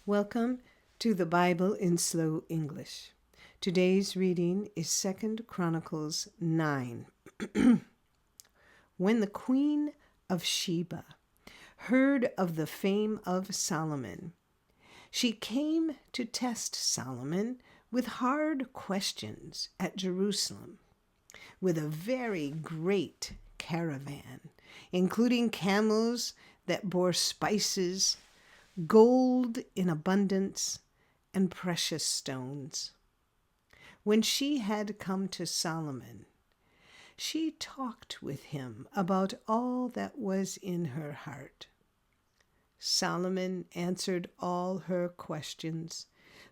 Welcome to the Bible in Slow English. Today's reading is 2 Chronicles 9. When the Queen of Sheba heard of the fame of Solomon, she came to test Solomon with hard questions at Jerusalem, with a very great caravan, including camels that bore spices, gold in abundance, and precious stones. When she had come to Solomon, she talked with him about all that was in her heart. Solomon answered all her questions.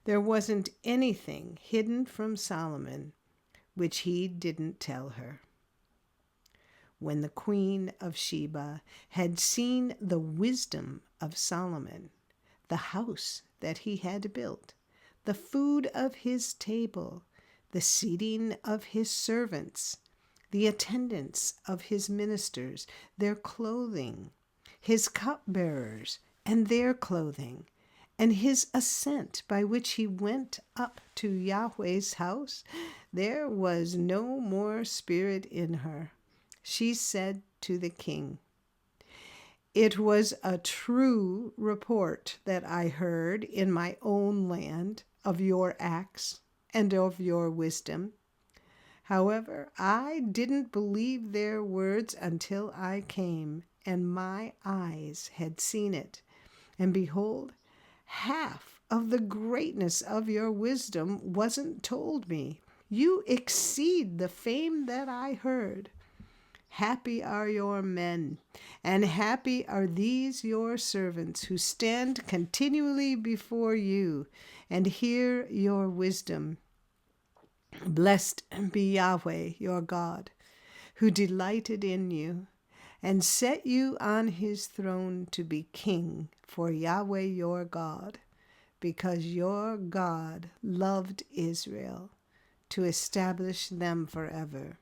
There wasn't anything hidden from Solomon which he didn't tell her. When the Queen of Sheba had seen the wisdom of Solomon, the house that he had built, the food of his table, the seating of his servants, the attendance of his ministers, their clothing, his cupbearers and their clothing, and his ascent by which he went up to Yahweh's house, there was no more spirit in her. She said to the king, "It was a true report that I heard in my own land of your acts and of your wisdom. However, I didn't believe their words until I came, and my eyes had seen it. And behold, half of the greatness of your wisdom wasn't told me. You exceed the fame that I heard. Happy are your men, and happy are these your servants who stand continually before you and hear your wisdom. Blessed be Yahweh your God, who delighted in you and set you on his throne to be king for Yahweh your God, because your God loved Israel to establish them forever.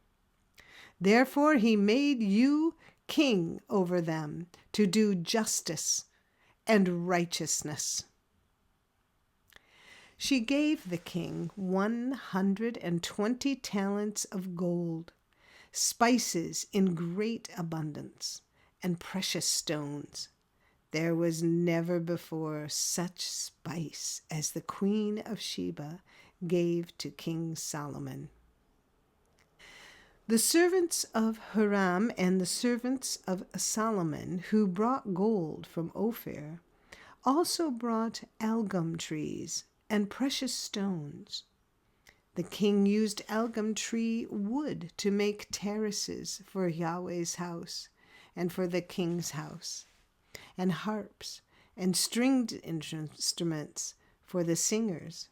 Therefore he made you king over them to do justice and righteousness." She gave the king 120 talents of gold, spices in great abundance, and precious stones. There was never before such spice as the Queen of Sheba gave to King Solomon. The servants of Hiram and the servants of Solomon, who brought gold from Ophir, also brought algum trees and precious stones. The king used algum tree wood to make terraces for Yahweh's house and for the king's house, and harps and stringed instruments for the singers.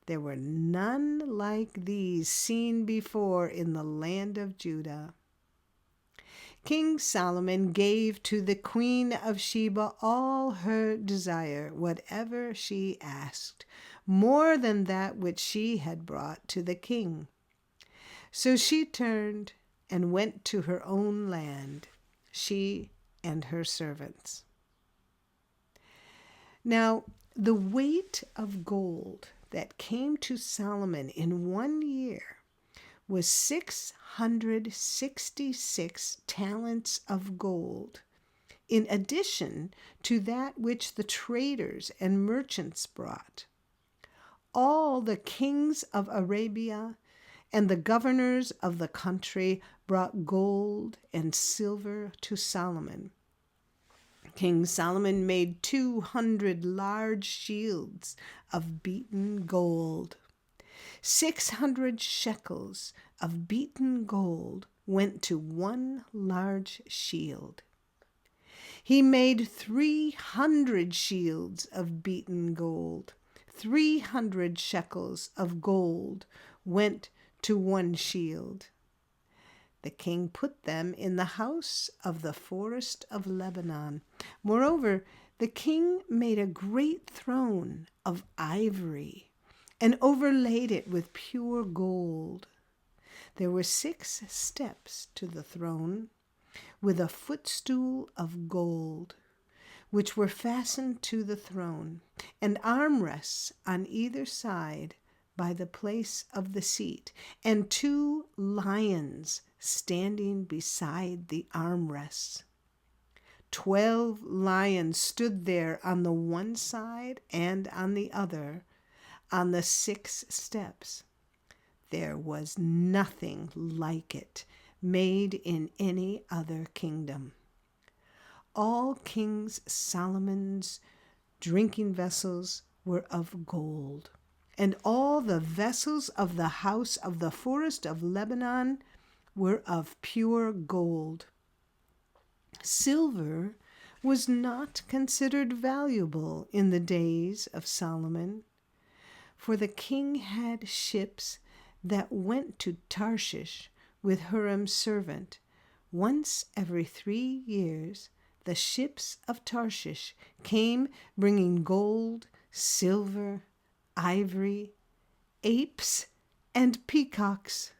There were none like these seen before in the land of Judah. King Solomon gave to the Queen of Sheba all her desire, whatever she asked, more than that which she had brought to the king. So she turned and went to her own land, she and her servants. Now, the weight of gold that came to Solomon in 1 year was 666 talents of gold, in addition to that which the traders and merchants brought. All the kings of Arabia and the governors of the country brought gold and silver to Solomon. King Solomon made 200 large shields of beaten gold. 600 shekels of beaten gold went to one large shield. He made 300 shields of beaten gold. 300 shekels of gold went to one shield. The king put them in the house of the forest of Lebanon. Moreover, the king made a great throne of ivory and overlaid it with pure gold. There were 6 steps to the throne, with a footstool of gold, which were fastened to the throne, and armrests on either side by the place of the seat, and 2 lions standing beside the armrests. 12 lions stood there on the one side and on the other, on the 6 steps. There was nothing like it made in any other kingdom. All King Solomon's drinking vessels were of gold, and all the vessels of the house of the forest of Lebanon were of pure gold. Silver was not considered valuable in the days of Solomon, for the king had ships that went to Tarshish with Huram's servant. Once every 3 years, the ships of Tarshish came bringing gold, silver, ivory, apes, and peacocks.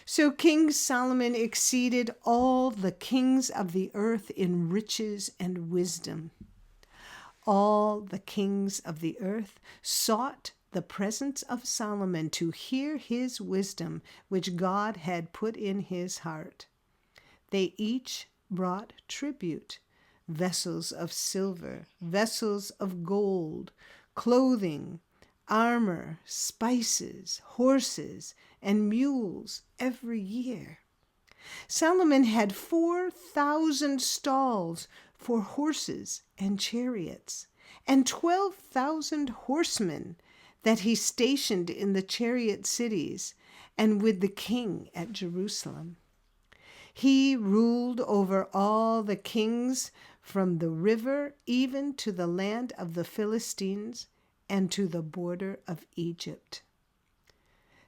So King Solomon exceeded all the kings of the earth in riches and wisdom. All the kings of the earth sought the presence of Solomon to hear his wisdom, which God had put in his heart. They each brought tribute, vessels of silver, vessels of gold, clothing, armor, spices, horses, and mules every year. Solomon had 4,000 stalls for horses and chariots, and 12,000 horsemen that he stationed in the chariot cities and with the king at Jerusalem. He ruled over all the kings from the river even to the land of the Philistines and to the border of Egypt.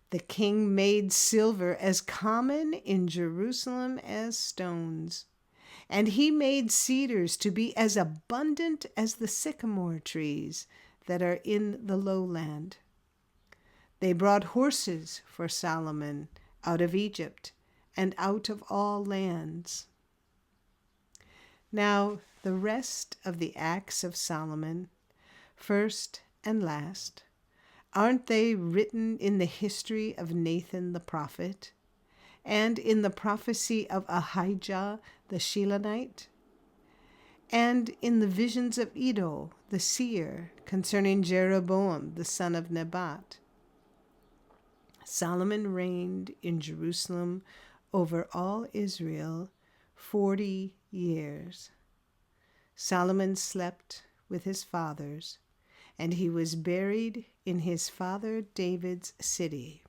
The king made silver as common in Jerusalem as stones, and he made cedars to be as abundant as the sycamore trees that are in the lowland. They brought horses for Solomon out of Egypt and out of all lands. Now the rest of the acts of Solomon, first and last, aren't they written in the history of Nathan the prophet, and in the prophecy of Ahijah the Shilonite, and in the visions of Iddo the seer concerning Jeroboam the son of Nebat? Solomon reigned in Jerusalem over all Israel 40 years. Solomon slept with his fathers, and he was buried in his father David's city,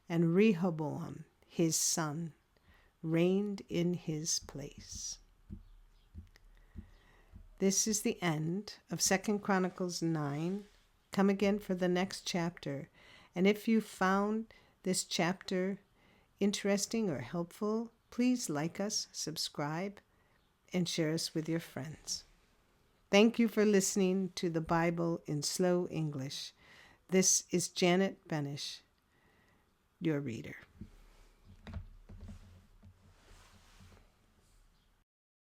and Rehoboam, his son, reigned in his place. This is the end of 2 Chronicles 9. Come again for the next chapter. And if you found this chapter interesting or helpful, please like us, subscribe, and share us with your friends. Thank you for listening to the Bible in Slow English. This is Janet Benish, your reader.